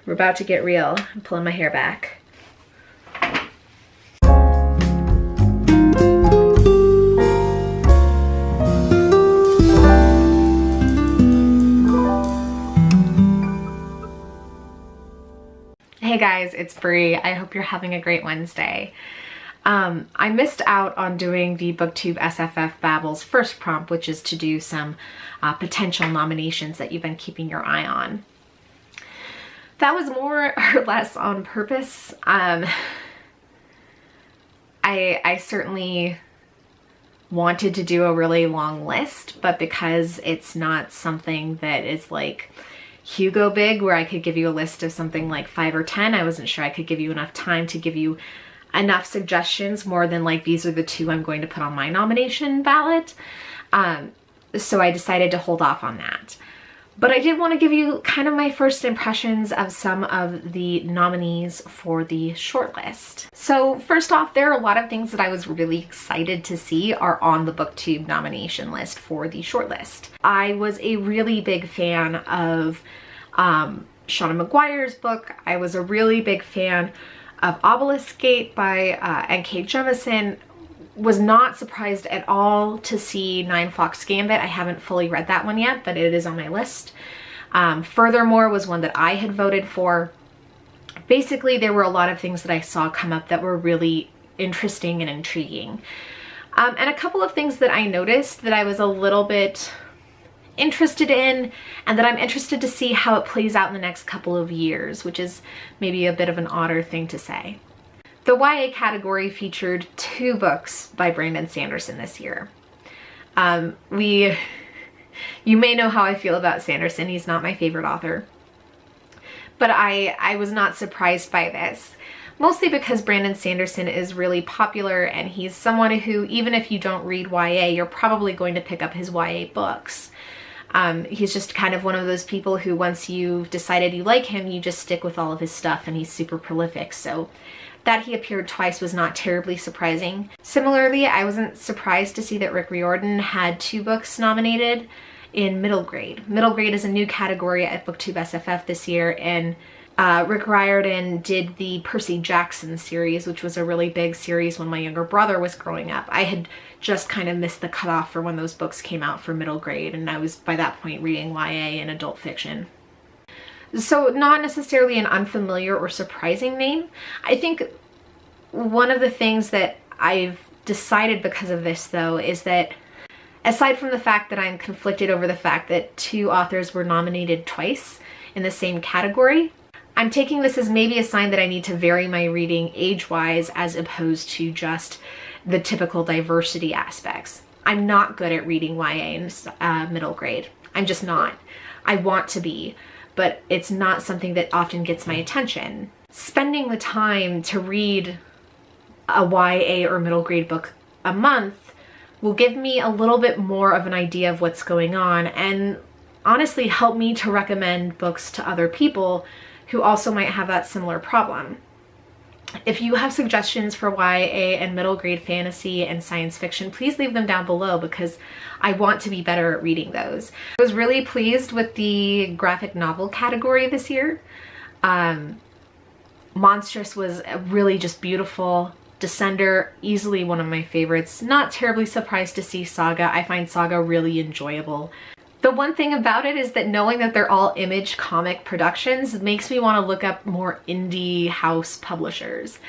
We're about to get real. I'm pulling my hair back. Hey guys, it's Bree. I hope you're having a great Wednesday. I missed out on doing the Booktube SFF Babbles first prompt, which is to do some potential nominations that you've been keeping your eye on. That was more or less on purpose. I certainly wanted to do a really long list, but because it's not something that is like Hugo big where I could give you a list of something like 5 or 10, I wasn't sure I could give you enough time to give you enough suggestions more than like these are the 2 I'm going to put on my nomination ballot. So I decided to hold off on that. But I did want to give you kind of my first impressions of some of the nominees for the shortlist. So first off, there are a lot of things that I was really excited to see are on the Booktube nomination list for the shortlist. I was a really big fan of Shauna McGuire's book. I was a really big fan of Obelisk Gate by N.K. Jemisin. Was not surprised at all to see Nine Fox Gambit. I haven't fully read that one yet, but it is on my list. Furthermore was one that I had voted for. Basically, there were a lot of things that I saw come up that were really interesting and intriguing. And a couple of things that I noticed that I was a little bit interested in, and that I'm interested to see how it plays out in the next couple of years, which is maybe a bit of an odder thing to say. The YA category featured 2 books by Brandon Sanderson this year. You may know how I feel about Sanderson. He's not my favorite author. But I was not surprised by this. Mostly because Brandon Sanderson is really popular and he's someone who, even if you don't read YA, you're probably going to pick up his YA books. He's just kind of one of those people who once you've decided you like him, you just stick with all of his stuff, and he's super prolific. So that he appeared twice was not terribly surprising. Similarly, I wasn't surprised to see that Rick Riordan had 2 books nominated in middle grade. Middle grade is a new category at Booktube SFF this year, and Rick Riordan did the Percy Jackson series, which was a really big series when my younger brother was growing up. I had just kind of missed the cutoff for when those books came out for middle grade, and I was by that point reading YA and adult fiction. So not necessarily an unfamiliar or surprising name. I think one of the things that I've decided because of this, though, is that aside from the fact that I'm conflicted over the fact that 2 authors were nominated twice in the same category, I'm taking this as maybe a sign that I need to vary my reading age-wise as opposed to just the typical diversity aspects. I'm not good at reading YA in middle grade. I'm just not. I want to be, but it's not something that often gets my attention. Spending the time to read a YA or middle grade book a month will give me a little bit more of an idea of what's going on, and honestly help me to recommend books to other people who also might have that similar problem. If you have suggestions for YA and middle grade fantasy and science fiction, please leave them down below because I want to be better at reading those. I was really pleased with the graphic novel category this year. Monstrous was really just beautiful. Descender, easily one of my favorites. Not terribly surprised to see Saga. I find Saga really enjoyable. The one thing about it is that knowing that they're all Image comic productions makes me want to look up more indie house publishers.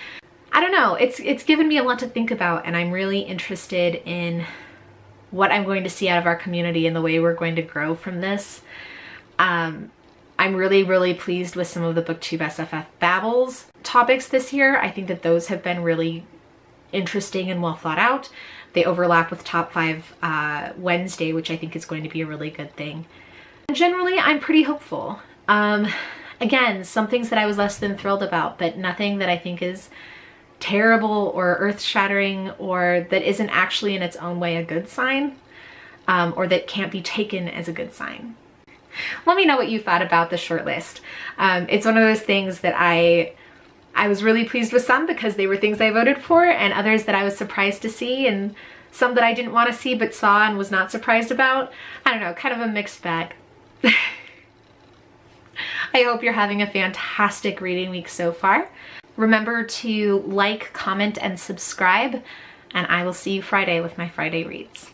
I don't know, it's given me a lot to think about, and I'm really interested in what I'm going to see out of our community and the way we're going to grow from this. I'm really pleased with some of the Booktube SFF Babbles topics this year. I think that those have been really interesting and well thought out. They overlap with Top 5 Wednesday, which I think is going to be a really good thing. Generally, I'm pretty hopeful. Again, some things that I was less than thrilled about, but nothing that I think is terrible or earth-shattering or that isn't actually in its own way a good sign, or that can't be taken as a good sign. Let me know what you thought about the shortlist. It's one of those things that I was really pleased with some because they were things I voted for, and others that I was surprised to see, and some that I didn't want to see but saw and was not surprised about. I don't know, kind of a mixed bag. I hope you're having a fantastic reading week so far. Remember to like, comment, and subscribe, and I will see you Friday with my Friday reads.